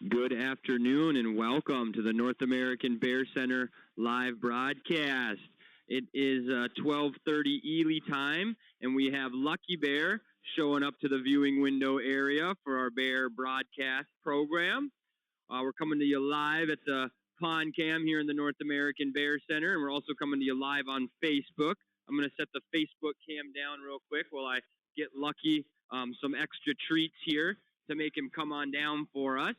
Good afternoon and welcome to the North American Bear Center live broadcast. It is 12:30 Ely time, and we have Lucky Bear showing up to the viewing window area for our Bear broadcast program. We're coming to you live at the Pond Cam here in the North American Bear Center, and we're also coming to you live on Facebook. I'm going to set the Facebook cam down real quick while I get Lucky some extra treats here to make him come on down for us.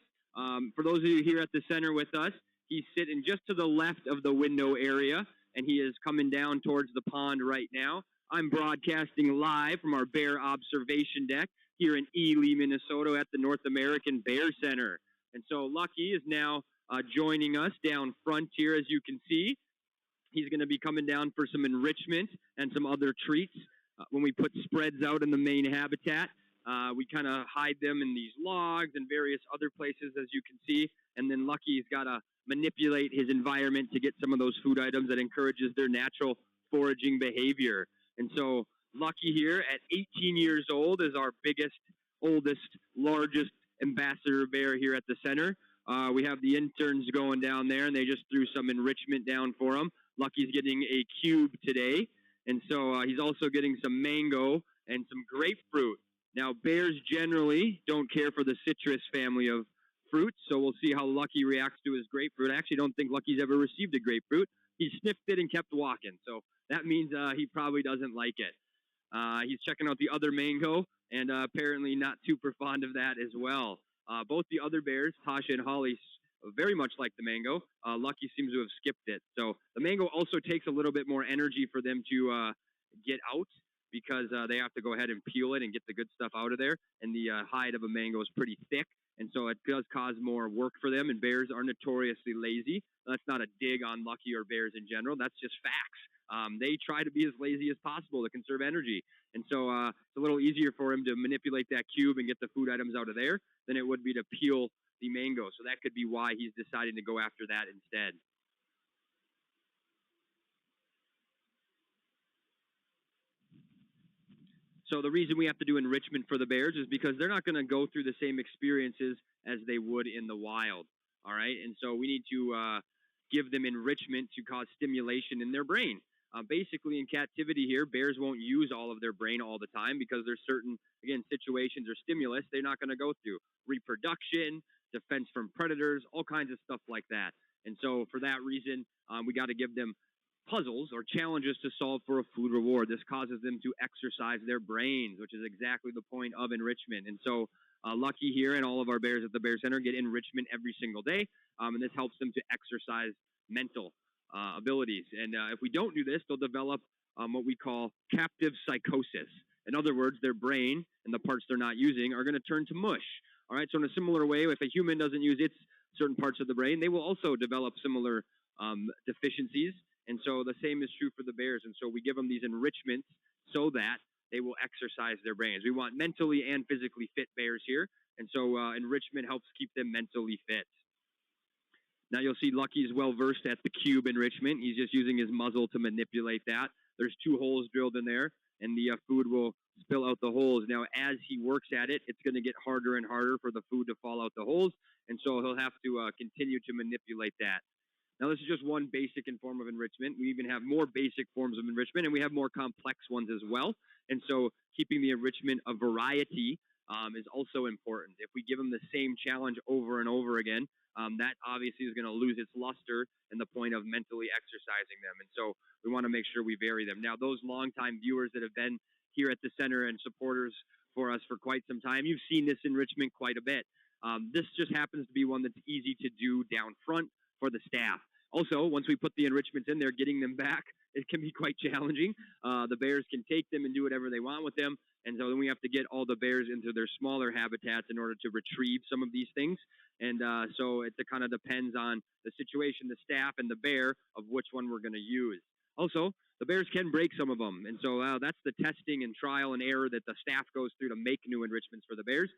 For those of you here at the center with us, he's sitting just to the left of the window area, and he is coming down towards the pond right now. I'm broadcasting live from our bear observation deck here in Ely, Minnesota at the North American Bear Center. And so Lucky is now joining us down front here, as you can see. He's going to be coming down for some enrichment and some other treats. When we put spreads out in the main habitat, we kind of hide them in these logs and various other places, as you can see. And then Lucky's got to manipulate his environment to get some of those food items that encourages their natural foraging behavior. And so Lucky here at 18 years old is our biggest, oldest, largest ambassador bear here at the center. We have the interns going down there, and they just threw some enrichment down for him. Lucky's getting a cube today. And so he's also getting some mango and some grapefruit. Now, bears generally don't care for the citrus family of fruits, so we'll see how Lucky reacts to his grapefruit. I actually don't think Lucky's ever received a grapefruit. He sniffed it and kept walking, so that means he probably doesn't like it. He's checking out the other mango, and apparently not super fond of that as well. Both the other bears, Tasha and Holly, very much like the mango. Lucky seems to have skipped it. So the mango also takes a little bit more energy for them to get out, because they have to go ahead and peel it and get the good stuff out of there. And the hide of a mango is pretty thick, and so it does cause more work for them, and bears are notoriously lazy. That's not a dig on Lucky or bears in general. That's just facts. They try to be as lazy as possible to conserve energy. And so it's a little easier for him to manipulate that cube and get the food items out of there than it would be to peel the mango. So that could be why he's deciding to go after that instead. So the reason we have to do enrichment for the bears is because they're not going to go through the same experiences as they would in the wild, all right? And so we need to give them enrichment to cause stimulation in their brain. Basically, in captivity here, bears won't use all of their brain all the time because there's certain, again, situations or stimulus they're not going to go through. Reproduction, defense from predators, all kinds of stuff like that. And so for that reason, we got to give them puzzles or challenges to solve for a food reward. This causes them to exercise their brains, which is exactly the point of enrichment. And so Lucky here and all of our bears at the Bear Center get enrichment every single day, and this helps them to exercise mental abilities. And if we don't do this, they'll develop what we call captive psychosis. In other words, their brain and the parts they're not using are going to turn to mush. All right, so in a similar way, if a human doesn't use its certain parts of the brain, they will also develop similar deficiencies. And so the same is true for the bears. And so we give them these enrichments so that they will exercise their brains. We want mentally and physically fit bears here. And so enrichment helps keep them mentally fit. Now you'll see Lucky's well-versed at the cube enrichment. He's just using his muzzle to manipulate that. There's 2 holes drilled in there, and the food will spill out the holes. Now, as he works at it, it's going to get harder and harder for the food to fall out the holes. And so he'll have to continue to manipulate that. Now, this is just one basic form of enrichment. We even have more basic forms of enrichment, and we have more complex ones as well. And so keeping the enrichment a variety is also important. If we give them the same challenge over and over again, that obviously is going to lose its luster and the point of mentally exercising them. And so we want to make sure we vary them. Now, those longtime viewers that have been here at the center and supporters for us for quite some time, you've seen this enrichment quite a bit. This just happens to be one that's easy to do down front for the staff. Also, once we put the enrichments in there, getting them back, it can be quite challenging. The bears can take them and do whatever they want with them, and so then we have to get all the bears into their smaller habitats in order to retrieve some of these things. And so it kind of depends on the situation, the staff, and the bear of which one we're going to use. Also, the bears can break some of them, and so that's the testing and trial and error that the staff goes through to make new enrichments for the bears.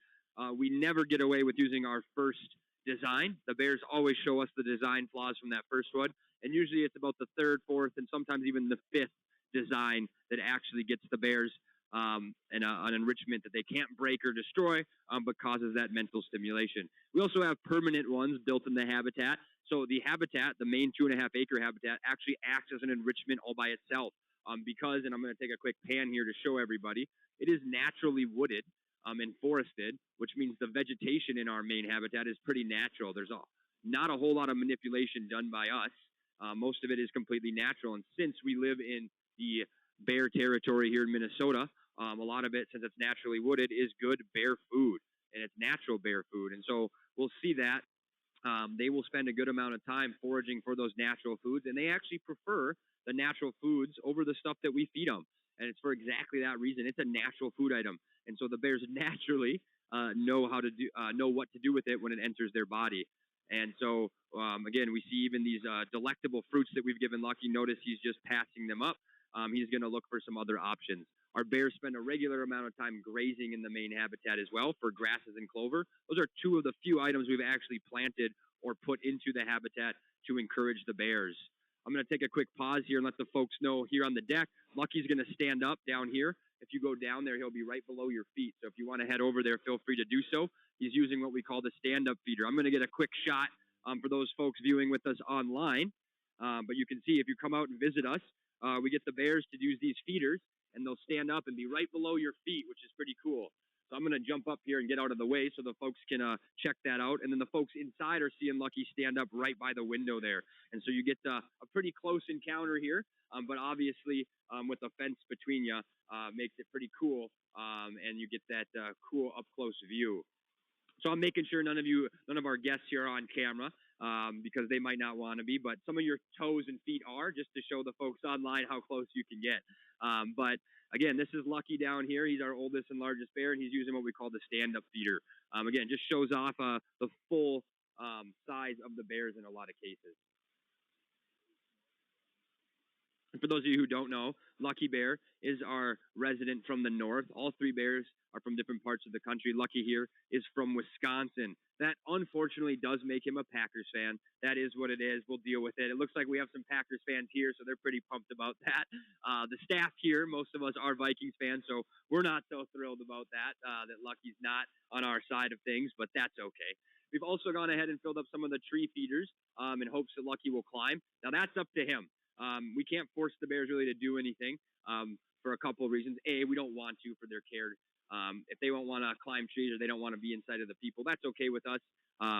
We never get away with using our first design. The bears always show us the design flaws from that first one, and usually it's about the 3rd, 4th, and sometimes even the 5th design that actually gets the bears and an enrichment that they can't break or destroy, but causes that mental stimulation. We also have permanent ones built in the habitat. So the habitat, the main 2.5 acre habitat, actually acts as an enrichment all by itself. Because, and I'm going to take a quick pan here to show everybody, it is naturally wooded and forested, which means the vegetation in our main habitat is pretty natural. There's not a whole lot of manipulation done by us. Most of it is completely natural. And since we live in the bear territory here in Minnesota, a lot of it, since it's naturally wooded, is good bear food, and it's natural bear food. And so we'll see that they will spend a good amount of time foraging for those natural foods, and they actually prefer the natural foods over the stuff that we feed them. And it's for exactly that reason. It's a natural food item, and so the bears naturally know how to know what to do with it when it enters their body. And so again, we see even these delectable fruits that we've given Lucky. Notice he's just passing them up. He's going to look for some other options. Our bears spend a regular amount of time grazing in the main habitat as well for grasses and clover. Those are two of the few items we've actually planted or put into the habitat to encourage the bears. I'm going to take a quick pause here and let the folks know here on the deck. Lucky's going to stand up down here. If you go down there, he'll be right below your feet. So if you want to head over there, feel free to do so. He's using what we call the stand-up feeder. I'm going to get a quick shot for those folks viewing with us online. But you can see if you come out and visit us, we get the bears to use these feeders, and they'll stand up and be right below your feet, which is pretty cool. So I'm going to jump up here and get out of the way so the folks can check that out. And then the folks inside are seeing Lucky stand up right by the window there. And so you get a pretty close encounter here, but obviously with a fence between you makes it pretty cool, and you get that cool up-close view. So I'm making sure none of our guests here are on camera because they might not want to be, but some of your toes and feet are, just to show the folks online how close you can get. But again, this is Lucky down here. He's our oldest and largest bear, and he's using what we call the stand-up feeder. Again, just shows off the full size of the bears in a lot of cases. And for those of you who don't know, Lucky Bear is our resident from the north. All three bears are from different parts of the country. Lucky here is from Wisconsin. That unfortunately does make him a Packers fan. That is what it is. We'll deal with it. It looks like we have some Packers fans here, so they're pretty pumped about that. The staff here, most of us are Vikings fans, so we're not so thrilled about that, that Lucky's not on our side of things, but that's okay. We've also gone ahead and filled up some of the tree feeders in hopes that Lucky will climb. Now, that's up to him. We can't force the bears really to do anything for a couple of reasons. A, we don't want to for their care. If they don't want to climb trees or they don't want to be inside of the people, that's okay with us.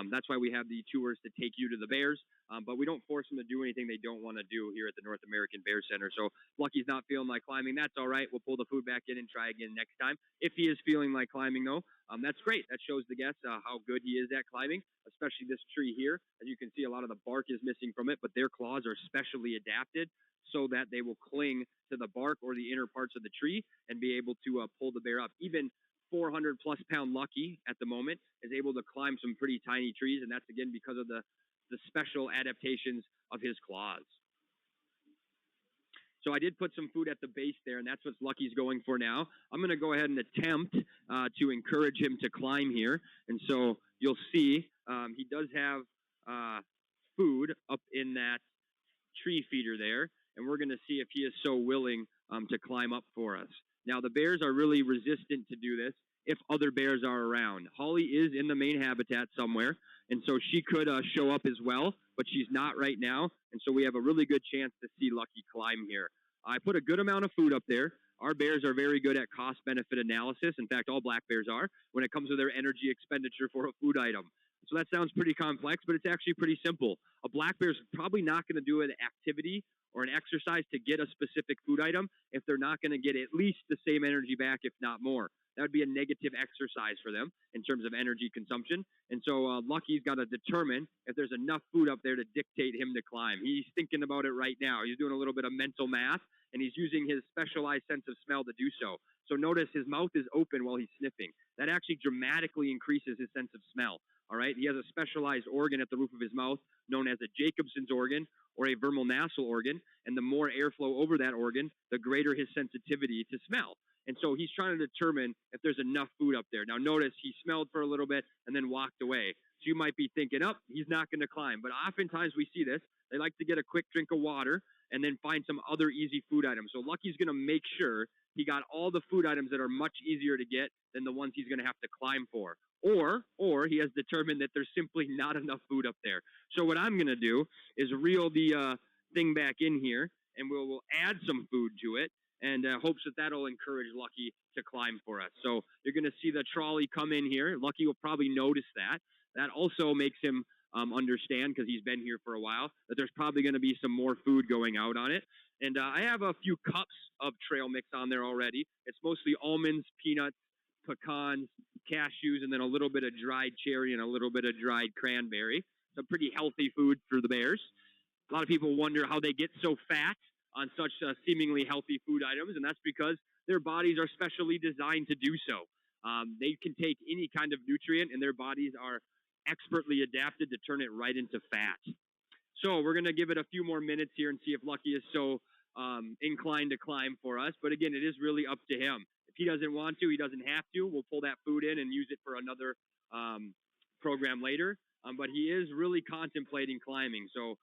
That's why we have the tours to take you to the bears, but we don't force them to do anything they don't want to do here at the North American Bear Center. So Lucky's not feeling like climbing. That's all right. We'll pull the food back in and try again next time. If he is feeling like climbing, though, that's great. That shows the guests how good he is at climbing, especially this tree here. As you can see, a lot of the bark is missing from it, but their claws are specially adapted so that they will cling to the bark or the inner parts of the tree and be able to pull the bear up. Even 400 plus pound Lucky at the moment is able to climb some pretty tiny trees, and that's again because of the special adaptations of his claws. So I did put some food at the base there, and that's what Lucky's going for now. I'm going to go ahead and attempt to encourage him to climb here. And so you'll see he does have food up in that tree feeder there, and we're going to see if he is so willing to climb up for us. Now, the bears are really resistant to do this if other bears are around. Holly is in the main habitat somewhere, and so she could show up as well, but she's not right now, and so we have a really good chance to see Lucky climb here. I put a good amount of food up there. Our bears are very good at cost-benefit analysis. In fact, all black bears are when it comes to their energy expenditure for a food item. So that sounds pretty complex, but it's actually pretty simple. A black bear is probably not going to do an activity or an exercise to get a specific food item if they're not going to get at least the same energy back, if not more. That would be a negative exercise for them in terms of energy consumption. And so Lucky's got to determine if there's enough food up there to dictate him to climb. He's thinking about it right now. He's doing a little bit of mental math, and he's using his specialized sense of smell to do so. So notice his mouth is open while he's sniffing. That actually dramatically increases his sense of smell. All right, he has a specialized organ at the roof of his mouth known as a Jacobson's organ or a verminal nasal organ, and the more airflow over that organ, the greater his sensitivity to smell. And so he's trying to determine if there's enough food up there. Now notice he smelled for a little bit and then walked away. So you might be thinking, oh, he's not going to climb. But oftentimes we see this. They like to get a quick drink of water and then find some other easy food items. So Lucky's going to make sure he got all the food items that are much easier to get than the ones he's going to have to climb for. Or he has determined that there's simply not enough food up there. So what I'm going to do is reel the thing back in here, and we'll add some food to it, and hopes that that'll encourage Lucky to climb for us. So you're going to see the trolley come in here. Lucky will probably notice that. That also makes him understand, because he's been here for a while, that there's probably going to be some more food going out on it. And I have a few cups of trail mix on there already. It's mostly almonds, peanuts, pecans, cashews, and then a little bit of dried cherry and a little bit of dried cranberry. Some pretty healthy food for the bears. A lot of people wonder how they get so fat on such seemingly healthy food items, and that's because their bodies are specially designed to do so. They can take any kind of nutrient, and their bodies are expertly adapted to turn it right into fat. So we're going to give it a few more minutes here and see if Lucky is so inclined to climb for us. But again, it is really up to him. If he doesn't want to, he doesn't have to. We'll pull that food in and use it for another program later. But he is really contemplating climbing. So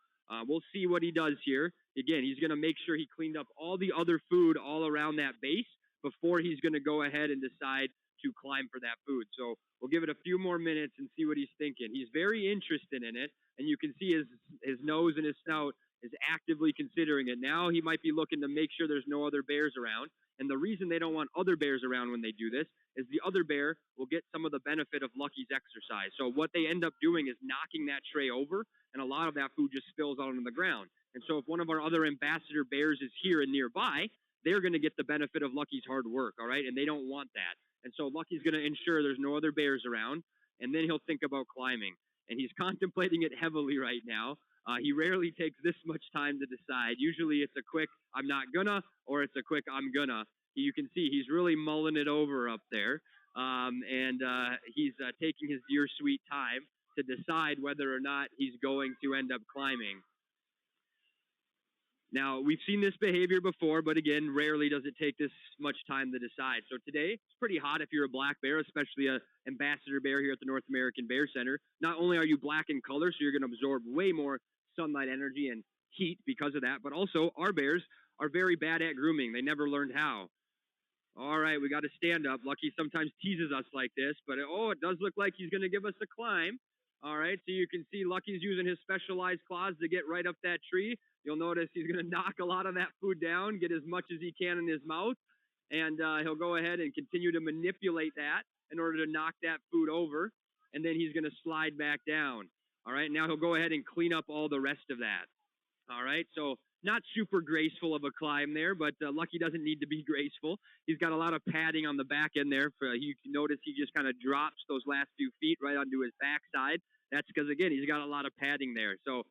we'll see what he does here. Again, he's going to make sure he cleaned up all the other food all around that base before he's going to go ahead and decide to climb for that food. So we'll give it a few more minutes and see what he's thinking. He's very interested in it, and you can see his nose and his snout is actively considering it. Now he might be looking to make sure there's no other bears around. And the reason they don't want other bears around when they do this is the other bear will get some of the benefit of Lucky's exercise. So what they end up doing is knocking that tray over, and a lot of that food just spills out on the ground. And so if one of our other ambassador bears is here and nearby, they're going to get the benefit of Lucky's hard work, all right? And they don't want that. And so Lucky's going to ensure there's no other bears around, and then he'll think about climbing. And he's contemplating it heavily right now. He rarely takes this much time to decide. Usually it's a quick, I'm not gonna, or it's a quick, I'm gonna. You can see he's really mulling it over up there. And he's taking his dear sweet time to decide whether or not he's going to end up climbing. Now, we've seen this behavior before, but again, rarely does it take this much time to decide. So today, it's pretty hot if you're a black bear, especially an ambassador bear here at the North American Bear Center. Not only are you black in color, so you're going to absorb way more sunlight energy and heat because of that, but also our bears are very bad at grooming. They never learned how. All right, we got to stand up. Lucky sometimes teases us like this, but it does look like he's going to give us a climb. All right, so you can see Lucky's using his specialized claws to get right up that tree. You'll notice he's going to knock a lot of that food down, get as much as he can in his mouth, and he'll go ahead and continue to manipulate that in order to knock that food over, and then he's going to slide back down. All right, now he'll go ahead and clean up all the rest of that. All right, so not super graceful of a climb there, but Lucky doesn't need to be graceful. He's got a lot of padding on the back end there. You can notice he just kind of drops those last few feet right onto his backside. That's because, again, he's got a lot of padding there. So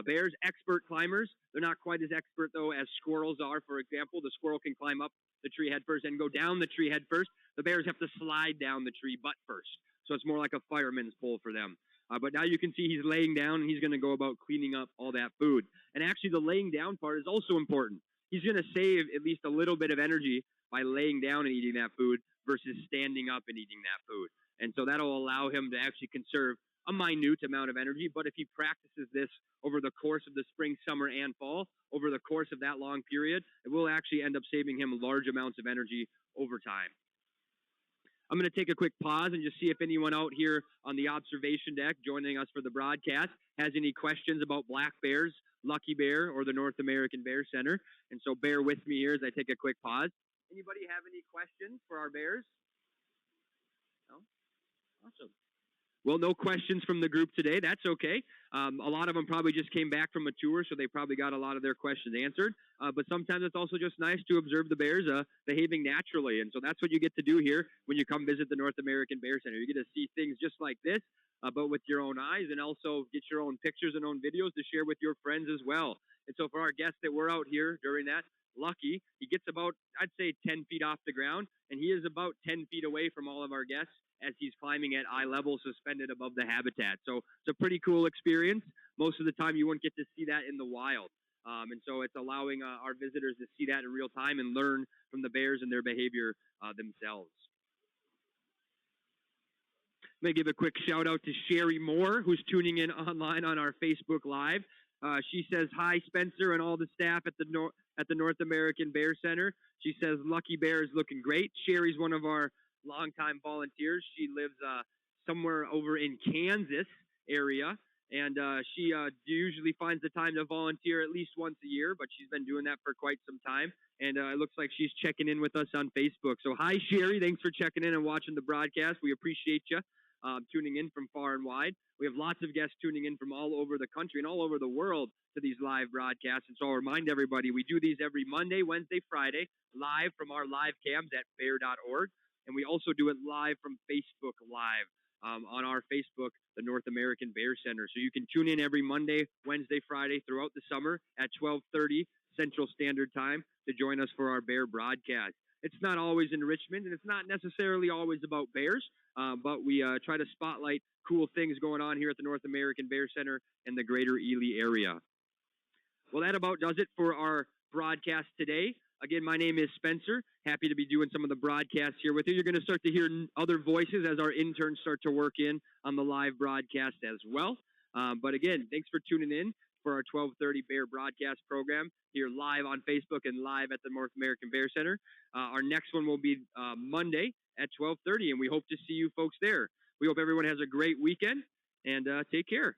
bears, expert climbers. They're not quite as expert, though, as squirrels are. For example, the squirrel can climb up the tree head first and go down the tree head first. The bears have to slide down the tree butt first. So it's more like a fireman's pole for them. But now you can see he's laying down, and he's going to go about cleaning up all that food. And actually, the laying down part is also important. He's going to save at least a little bit of energy by laying down and eating that food versus standing up and eating that food. And so that'll allow him to actually conserve a minute amount of energy. But if he practices this over the course of the spring, summer, and fall, over the course of that long period, it will actually end up saving him large amounts of energy over time. I'm going to take a quick pause and just see if anyone out here on the observation deck joining us for the broadcast has any questions about black bears, Lucky Bear, or the North American Bear Center. And so bear with me here as I take a quick pause. Anybody have any questions for our bears? No? Awesome. Well, no questions from the group today. That's okay. A lot of them probably just came back from a tour, so they probably got a lot of their questions answered. But sometimes it's also just nice to observe the bears behaving naturally. And so that's what you get to do here when you come visit the North American Bear Center. You get to see things just like this, but with your own eyes, and also get your own pictures and own videos to share with your friends as well. And so for our guests that were out here during that, Lucky, he gets about, I'd say, 10 feet off the ground, and he is about 10 feet away from all of our guests as he's climbing at eye level, suspended above the habitat. So it's a pretty cool experience. Most of the time you wouldn't get to see that in the wild. And so it's allowing our visitors to see that in real time and learn from the bears and their behavior themselves. Let me give a quick shout out to Sherry Moore, who's tuning in online on our Facebook Live. She says, "Hi, Spencer and all the staff at the North American Bear Center." She says, "Lucky Bear is looking great." Sherry's one of our longtime volunteers. She lives somewhere over in Kansas area, and she usually finds the time to volunteer at least once a year, but she's been doing that for quite some time. And it looks like she's checking in with us on Facebook. So hi, Sherry. Thanks for checking in and watching the broadcast. We appreciate you tuning in from far and wide. We have lots of guests tuning in from all over the country and all over the world to these live broadcasts. And so I'll remind everybody, we do these every Monday, Wednesday, Friday, live from our live cams at bear.org. And we also do it live from Facebook Live on our Facebook, the North American Bear Center. So you can tune in every Monday, Wednesday, Friday throughout the summer at 12:30 Central Standard Time to join us for our bear broadcast. It's not always enrichment, and it's not necessarily always about bears, but we try to spotlight cool things going on here at the North American Bear Center and the greater Ely area. Well, that about does it for our broadcast today. Again, my name is Spencer. Happy to be doing some of the broadcasts here with you. You're going to start to hear other voices as our interns start to work in on the live broadcast as well. But again, thanks for tuning in for our 12:30 Bear broadcast program here live on Facebook and live at the North American Bear Center. Our next one will be Monday at 12:30, and we hope to see you folks there. We hope everyone has a great weekend, and take care.